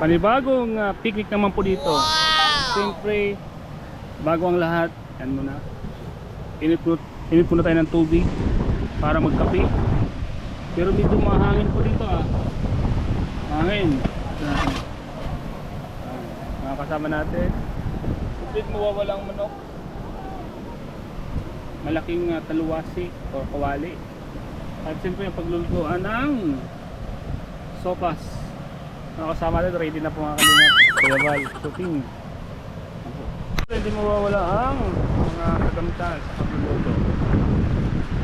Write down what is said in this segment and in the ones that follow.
Panibagong picnic naman po dito. Siyempre, bago ang lahat, yan muna. Init po na tayo ng tubig para magkape. Pero medyo mahangin po dito Hangin. Mga kasama natin. Complete mawawalang manok. Malaking taluwasi o kawali. At siyempre yung paglulutuan ng sopas. Mga kasama natin, ready na po mga kalingap. Kuya Val, cooking. Hindi mawawala ang mga kagamtan sa pagluluto.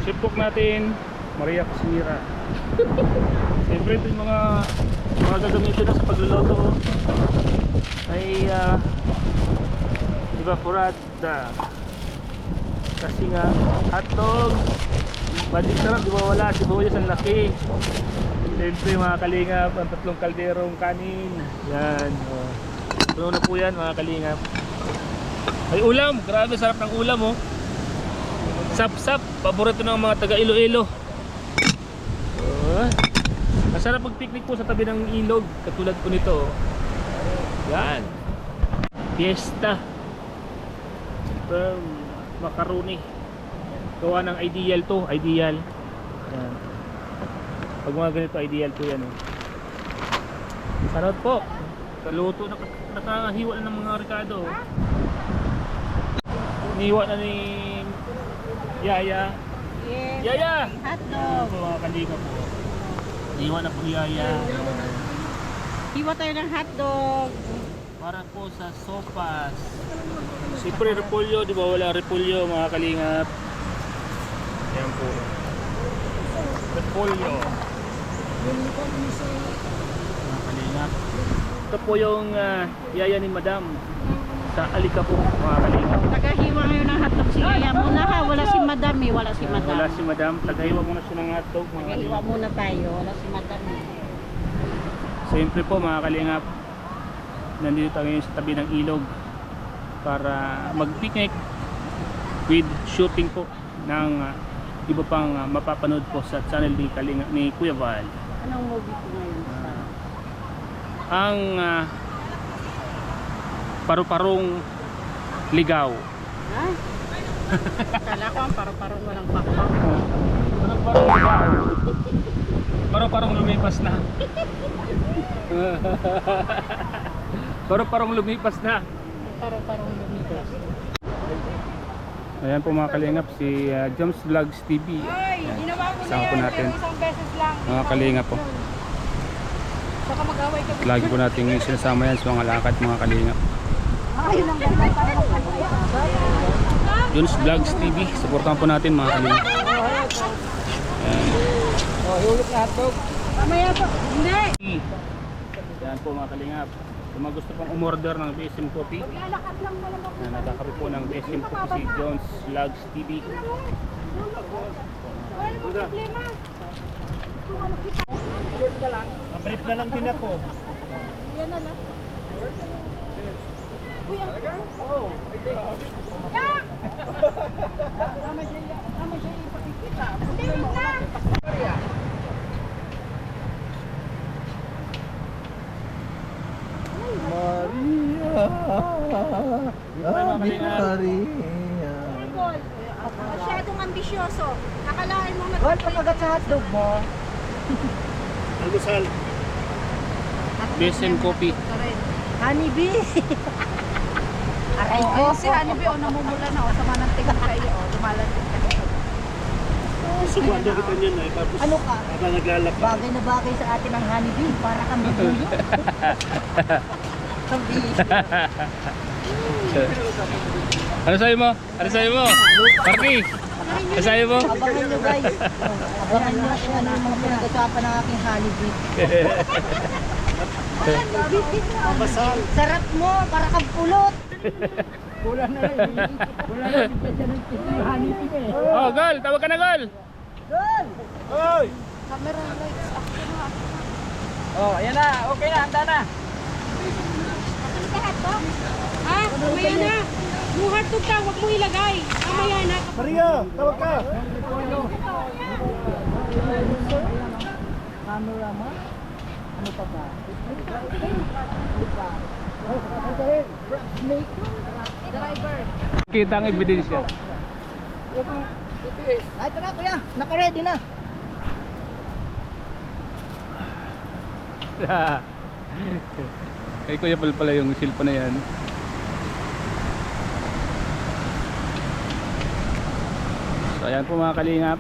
Sipok natin, Maria Cusinera. Siyempre ito yung mga gagamitin na sa pagluluto ay evaporada. Kasi nga hotdog, magic sarap, di mawala, sibuyas ang laki. Siyempre mga kalingap, ang tatlong kalderong kanin. Yan. Puno na po yan mga kalingap. Ay ulam, grabe sarap ng ulam Sap-sap, paborito ng mga taga Iloilo. Masarap mag-picnic po sa tabi ng ilog, katulad po nito. Yan. Fiesta. Macaroni. Gawa ng Ideal to, Ideal. Yan. Pag mga ganito, Ideal po yan Sarap po. Kaluto, nakahiwa na ng mga Ricardo. Nihiwa na ni Yaya. Yes. Yaya! Hotdog. Mga kalingap po. Nihiwa na po ni Yaya. Hiwa tayo ng hotdog. Para po sa sopas. Siyempre repolyo, di ba wala repolyo mga kalingap. Ayan po. Repolyo. Mga kalingap. Ito po yung yaya ni Madam sa Alicapong mga kalingap. Tagahiwa ngayon ng hotdog si Yaya muna ha. Wala si Madam wala si Madam. Wala si Madam. Tagahiwa muna siya ng hotdog mga Tagahiwa kalingap. muna tayo. Wala si Madam Siyempre po mga kalingap, nandito tayo ngayon sa tabi ng ilog para mag-picnic with shooting po ng iba pang mapapanood po sa channel ni Kuya Val. Anong movie po ngayon? Ang paru-parong ligaw. Ha? Kala ko ang paru-parong walang pakpak. Paru-parong ligaw. Paru-parong lumipas na. Paru-parong lumipas na. Paru-parong lumipas. Ayan po mga kalingap, si Joms Vlogs TV. Kasama po natin Isang beses lang. mga kalingap po. Saka mag-away ka. Lagi po natin sinasama yan sa mga lakad mga kalingap. Ayun ang ganda. Joms Vlogs TV, supportan po natin mga kalingap. Hulog na hotdog. Mamaya po. Hindi. Yan po mga kalingap. Kung mga gusto pong umorder ng BSM Coffee, nagkakape po ng BSM Coffee si Jones Vlogs TV. Brief na lang din ako. Yan na lang. Uy, ang Oh. Tama siya ipakikita. Hindi mo na. Maria, Maria. Masyadong ambisyoso. Akalain mo Wal, pagkagat sa hotdog mo. Almusal. BSM Coffee. Honeybee. Aray ko. Si Hanibi namumula na sa manantig kayo. Lumalandig ka. Sumando kita niyan tapos Ano ka? habang naglalakad. Bagay na bagay sa atin ang honeybee. Para kang bibuyo. Ano sa'yo mo? Ano sa'yo mo? Party! Ano sa'yo mo? Abangan nyo guys. Abangan nyo kung ano yung mga pinag-usapan ng aking honeybee. Sarap mo, para kang pulot. Wala na lang. Wala na yung honeybee eh. Oh, Gol! Tawag ka na, Gol! Good! Hoy! Camera lights. Oh, ayan na. Okay na, handa na. Lahat to? Ha? Mamaya na. Yung hotdog ka, huwag mo ilagay. Mamaya na. Maria! Tawag ka! Camera mo? Ano pa ba? Driver. Kita ang ebidensya. Ay, ito na kuya. Naka-ready na. Kay Kuya Pal pala yung cellphone na yan. So ayan po mga kalingap,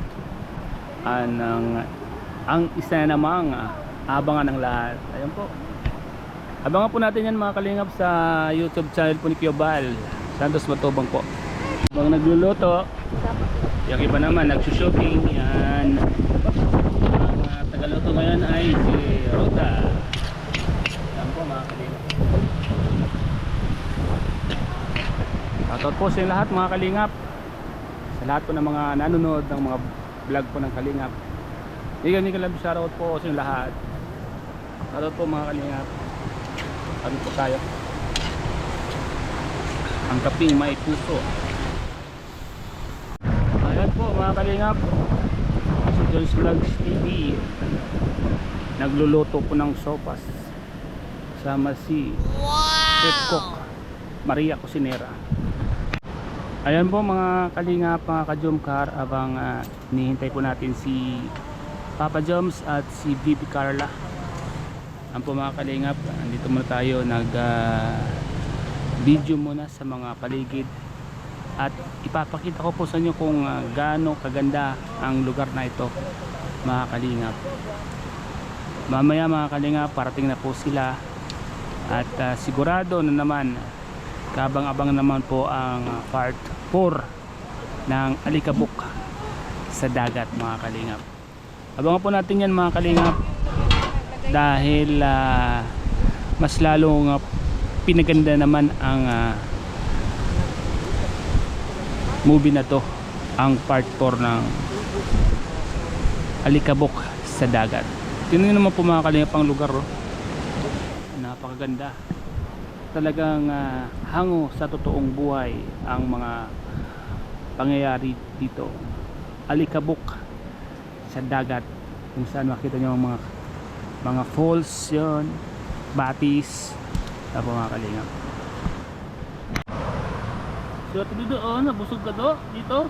ang isa namang abangan ng lahat. Ayan po, abangan po natin yan mga kalingap sa YouTube channel po ni Kuya Bal Santos Matubang po. Habang nagluluto, yung iba naman nagsushooting. Yan, ang tagaluto ngayon ay si Roda. Ayan po mga kalingap. Shoutout po sa inyo lahat mga kalingap, sa lahat po ng mga nanonood ng mga vlog po ng kalingap. Hindi ka shoutout po sa inyo lahat. Shoutout po mga kalingap. Ano po tayo? Ang kaping may puso. Ayan po mga kalingap, si Jones Vlogs TV nagluluto po ng sopas. Sama si Chef Cook Maria Cusinera. Ayan po mga kalingap, mga ka-Jomcar, abang hinihintay po natin si Papa Joms at si Bibi Carla. Ayan po mga kalingap, andito muna tayo video muna sa mga paligid at ipapakita ko po sa inyo kung gaano kaganda ang lugar na ito mga kalingap. Mamaya mga kalingap, parating na po sila at sigurado na naman, kabang-abang naman po ang part 4 ng Alikabok sa dagat mga kalingap. Abangan po natin yan mga kalingap, dahil mas lalong pinaganda naman ang movie na to, ang part 4 ng Alikabok sa dagat. Tingnan naman po mga kalingap ang lugar, oh. Napakaganda. Talagang hango sa totoong buhay ang mga pangyayari dito. Alikabok sa dagat, kung saan makita nyo ang mga falls yun, batis, tapos mga kalingap. So ito doon, nabusog ka do dito.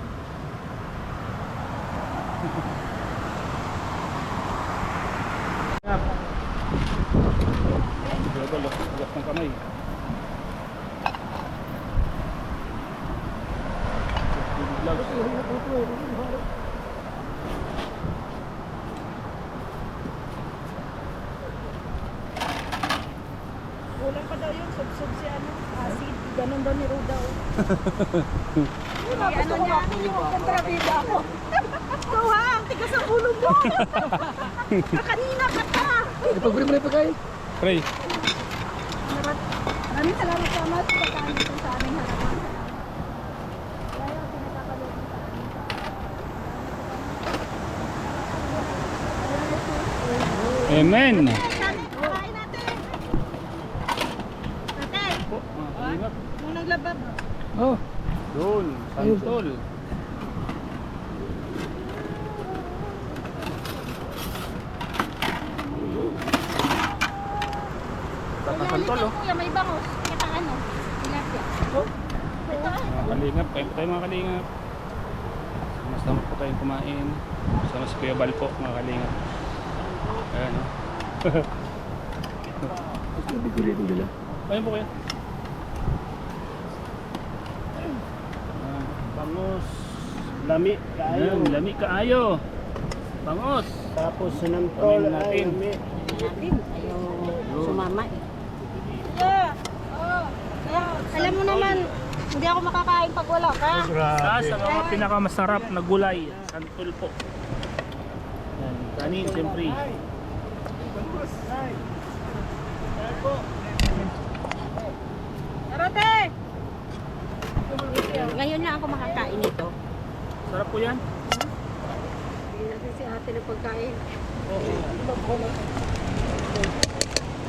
Gas ng kamay. Kulang pa daw yun, sub-sub si acid. Ganon daw ni Roda. Ano niya? Kontrabida ako. Ito ha, ang tigas ang ulo mo. Kanina ka pa. Ipag-bring mo na ipagkain. Pray. Maraming salamat sa mas pagkain ito sa aming harapan. Amen. Kain natin. Tatay, Po, mga kalingap. nung naglabab. Oh, Doon, Santol. Santol, oh. Kuya, may bangos. Kita ano? Tilapia. Ito Mga kalingap, kain po tayo mga kalingap. Sama po tayong kumain. Sama si Kuya Bal po mga kalingap. Ayan, oh. sabi ko rin nila. Ayun po kuya. Bangos, lami, Ayun, kaayo. lami kaayo. Bangos. Tapos sinantol Kumain natin. ay lami. natin. Ayaw Yun. sumama eh. Alam mo naman, hindi ako makakain pag wala ka. Sa mga pinakamasarap na gulay, santol po. Yan, kanin siyempre. Arote! Ngayon lang ako makakain ito. Sarap po yan. Hindi natin si ate ng pagkain.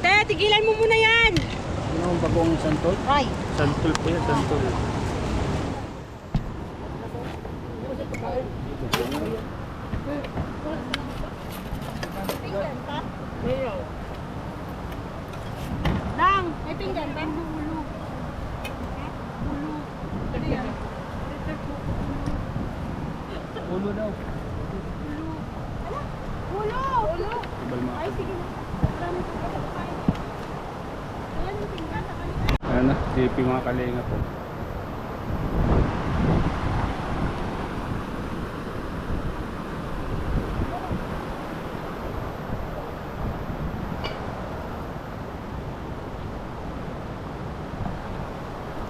Te, tigilan mo muna yan! Ano ang bagong santol? Ay! Santol po yan, santol. lang. Ito yung ganda. Ulo. Ulo. Ano yan? Ulo daw. Ulo. Ala? Ulo. Ulo. Ibal mga. Ay, sige na. Marami ko pa kain. Ayan yung tingnan sa kanila. Ano na, JP mga kalinga po.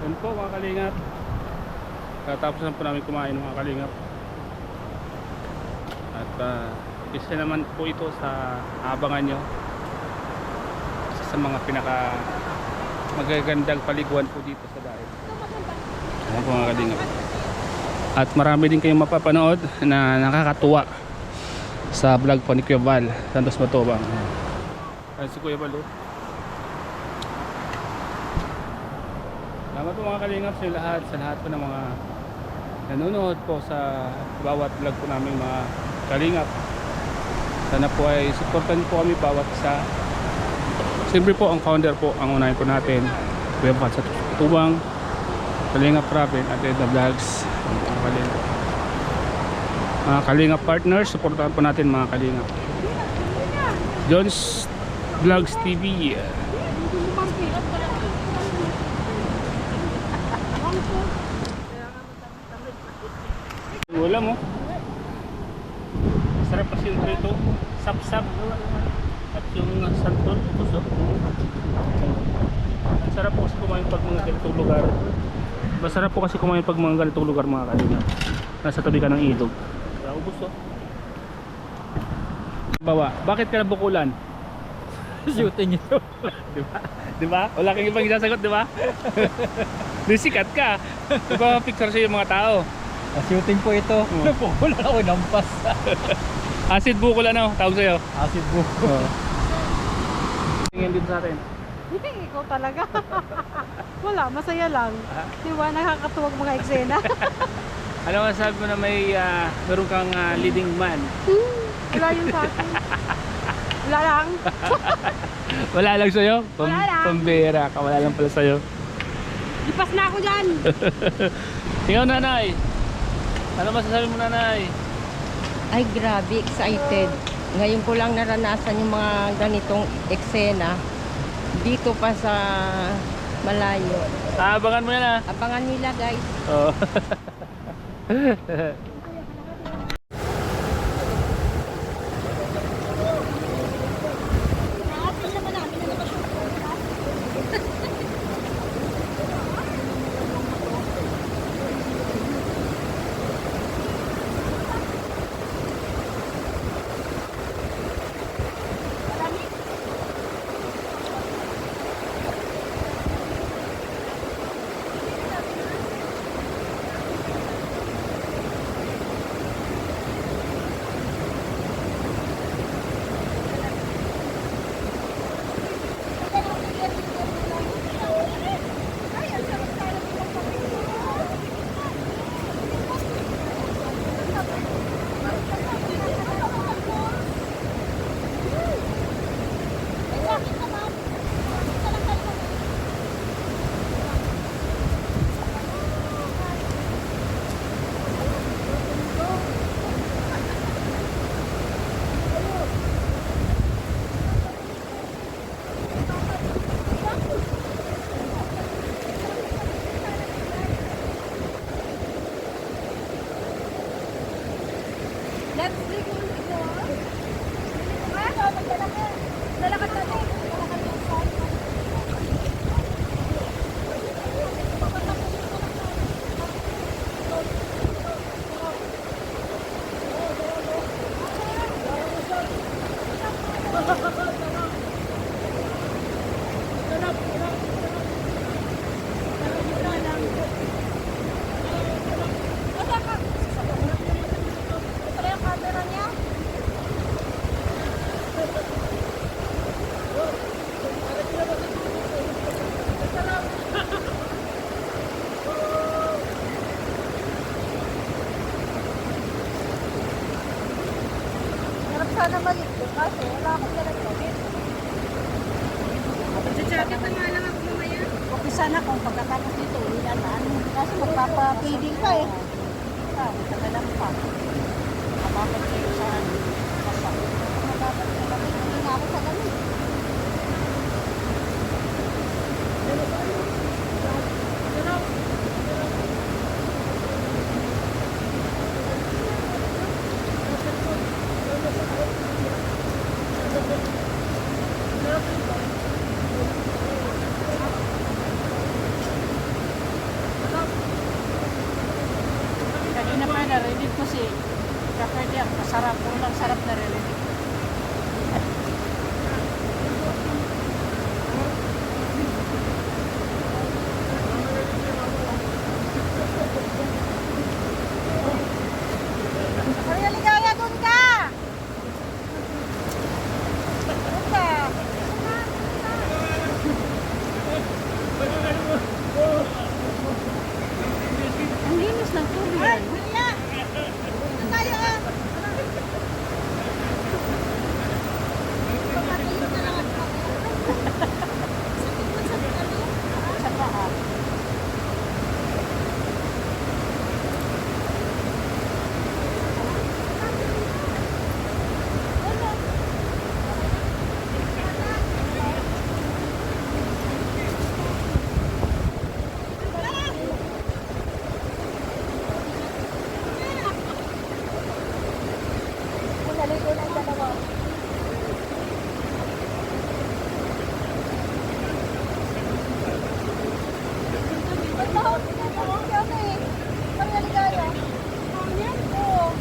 Yan po mga kalingap. Katapos na po namin kumain mga kalingap. At isa naman po ito sa abangan nyo. Isa sa mga pinaka magagandang paliguan po dito sa Daet. Ayan po mga kalingap. At marami din kayong mapapanood na nakakatuwa sa vlog po ni Kuya Val Santos Matubang. Ayan si Kuya Val. Salamat po mga kalingap sa lahat po ng mga nanonood po sa bawat vlog po namin mga kalingap. Sana po ay supportan po kami bawat isa. Siyempre po ang founder po ang unahin po natin, Kuya Val Santos Matubang, Kalingap Robin at Edna Vlogs. Mga kalingap partners, supportan po natin mga kalingap. John's Vlogs TV. Wala mo. Masarap kasi yung ito. Sap-sap. At yung santol. Puso. Ang sarap po kasi kumain pag mga ganitong lugar. Masarap po kasi kumain pag mga ganitong lugar mga kalingap. Nasa tabi ka ng ilog. Ubus oh. Bawa, bakit ka nabukulan? Shooting ito. Di ba? Di ba? Wala kang ibang isasagot, di ba? Di sikat ka. Di ba picture sa'yo yung mga tao? Shooting po ito. Napukulan ako ng pas. Acid bukol ano? Tawag sa'yo? Acid buko. Tingin din sa atin. Hindi, ikaw talaga. Wala, masaya lang. Di ba? Nakakatuwag mga eksena. Ano masasabi mo na meron kang leading man? Wala yun sa akin. Wala lang. Wala lang sa'yo? Wala lang. Pambira ka, wala lang pala sa'yo. Lipas na ako dyan. Ikaw nanay, ano masasabi mo nanay? Ay, grabe, excited. Ngayon ko lang naranasan yung mga ganitong eksena dito pa sa malayo. Abangan mo yan ah. Abangan nila, guys. Oh. Sana maligto kasi wala akong dalang damit. Jacket na nga lang ako. sana kung pagkatapos dito, uwian na. Kasi magpapapiding pa eh. Matagalan pa. Mababad kayo sa ano. Mababad sa lamig. Hindi na ako sa lamig. Kanina pa narinig ko si Kapwede, masarap. Puro lang sarap narinig. Maria Ligaya, doon ka! Doon ka! Ang linis ng tubig. Ay, Maria! Doon tayo ah! Pagkakaliw na lang ako. Sa paa. Naligo ng dalawa. Ay, mahal na mahal siya na eh. Maria Ligaya. Oo.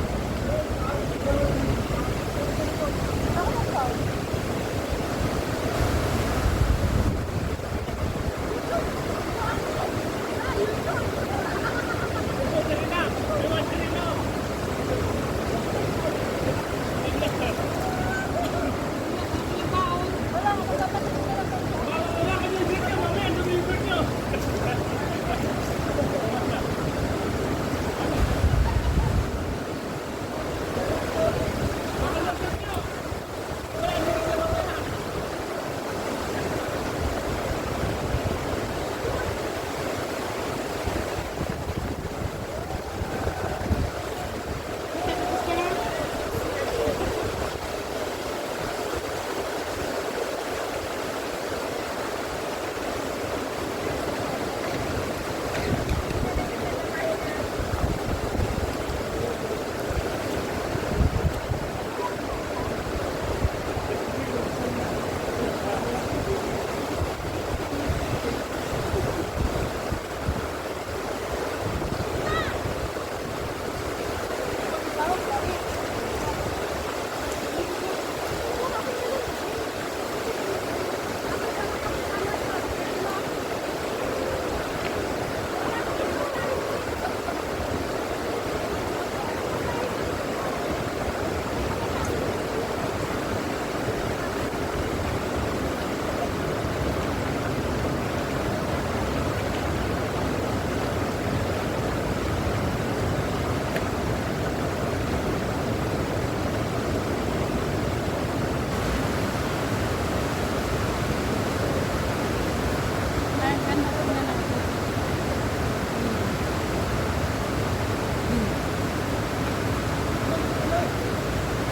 Ako na ikaw. Wala, magkakapatid na lang ako.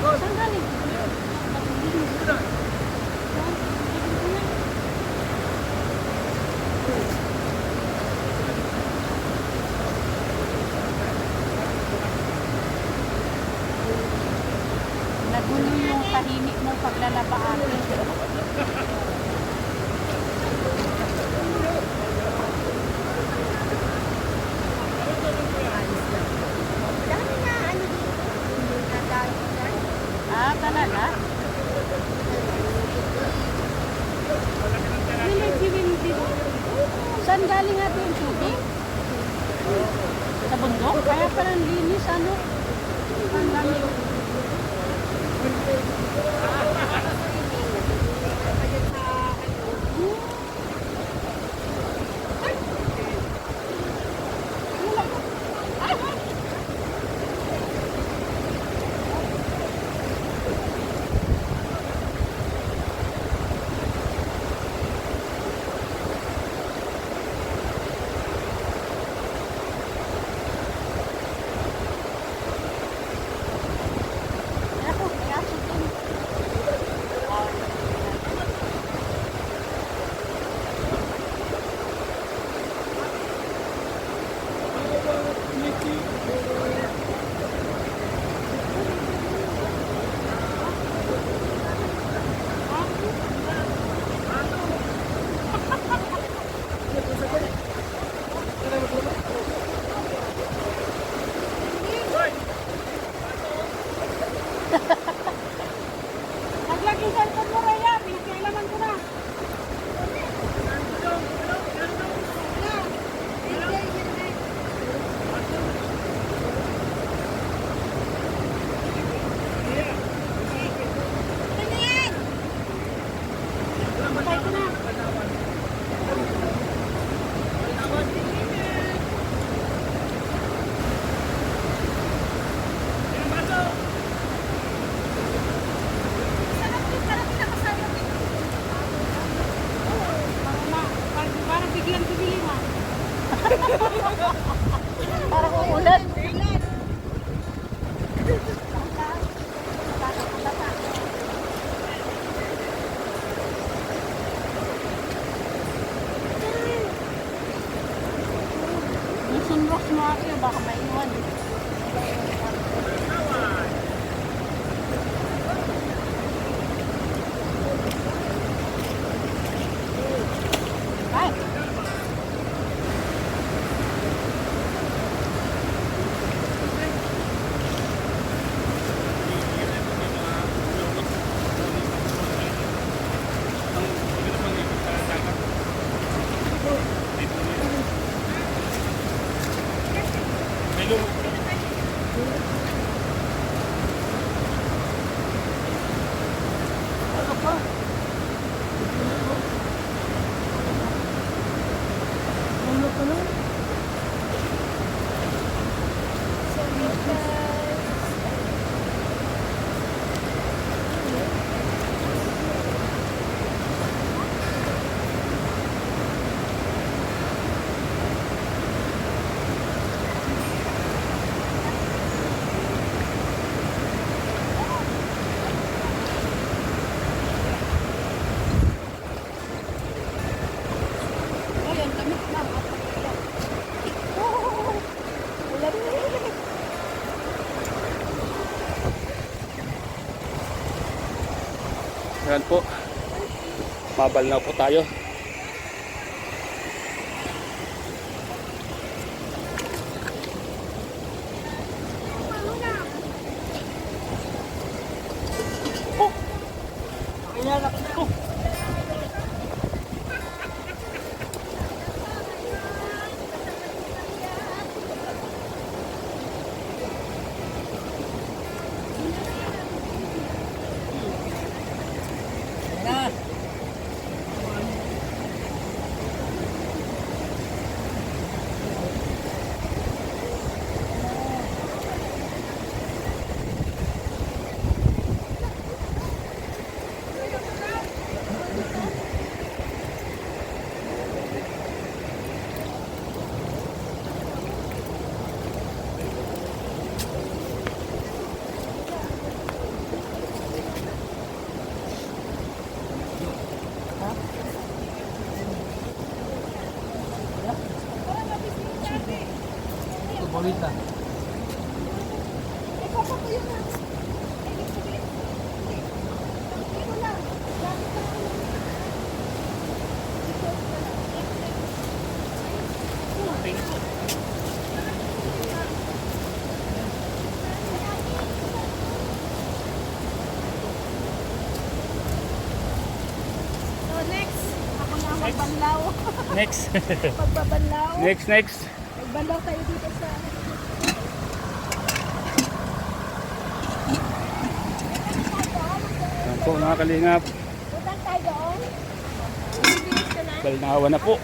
Saan galing? Nagulo yung tahimik mong paglalabaan. Dami na ano dito. Nadalo na. Ah, talaga? Saan galing nga yung tubig? Sa bundok? Kaya parang linis, ano? Ang dami. Parang umulan. Yung sunrox mo ako, baka maiwan. Ay! Ayun, kami na. Ulan na. Ayan po. Mabal na po tayo. So next, ako na ang magbanlaw. Next. Pagbabanlaw. Next. Magbanlaw tayo dito sa... Ayan po mga kalingap. Utang tayo doon. Bibilis ka na. Balinawa na po.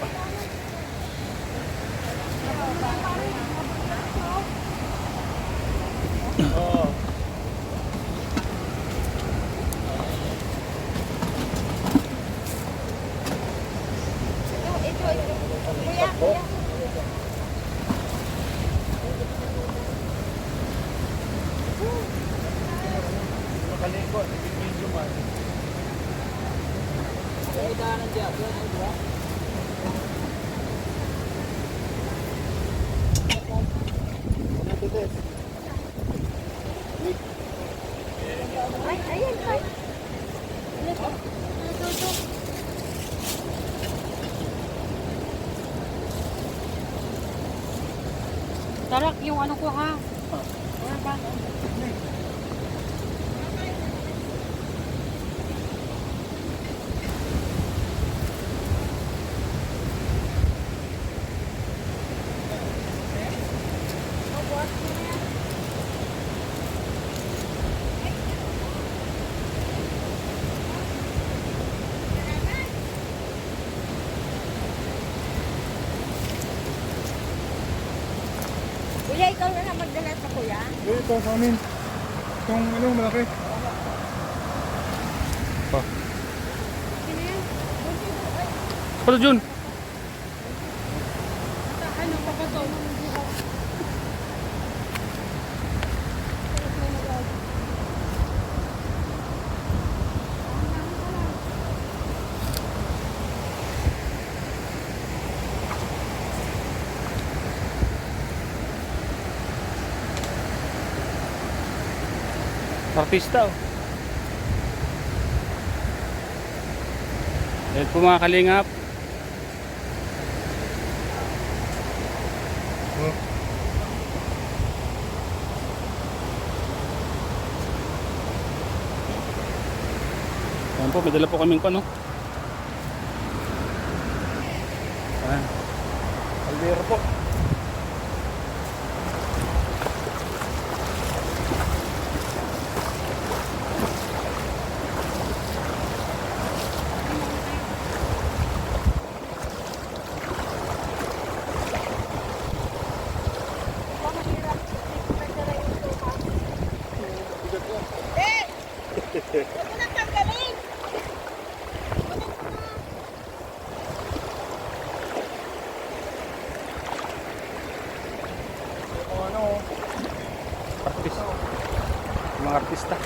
Ito. Kuya. Ay, ayan. Ay. Ito. Tarak yung ano ko ha. Kuya, ikaw na lang magdala sa kuya. Ito sa amin. Itong ano, malaki. Sino yan? Pala Jun. Ano, Artista oh. Ayan po mga kalingap. Ayan po, may dala po kaming ano. Ayan. Kaldero po. Huwag mo nang tanggalin. Artista. Mga artista.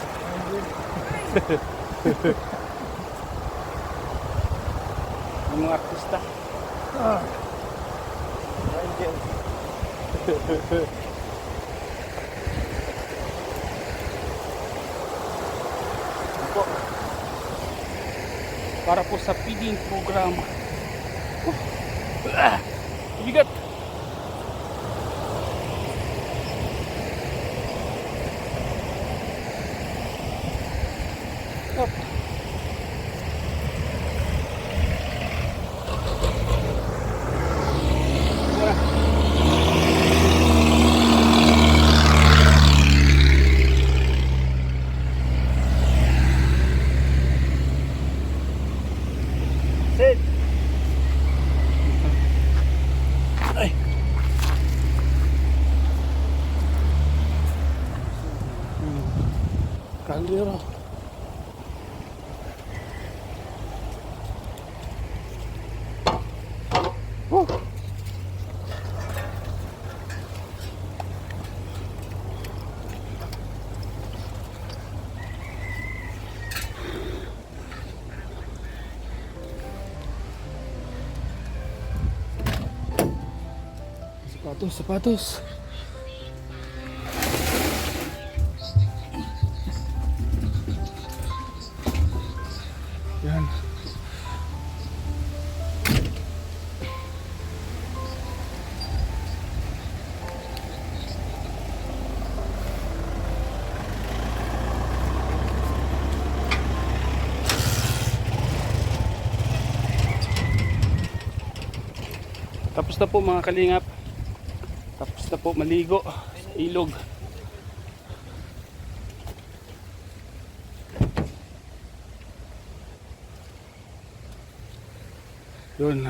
Yung mga artista. Po. Para po sa feeding program. Bigat. Up. Sit! Ay. Kaldero. Sapatos, sapatos. Yan. Tapos na po mga kalingap. Tapos na po maligo sa ilog. Yun.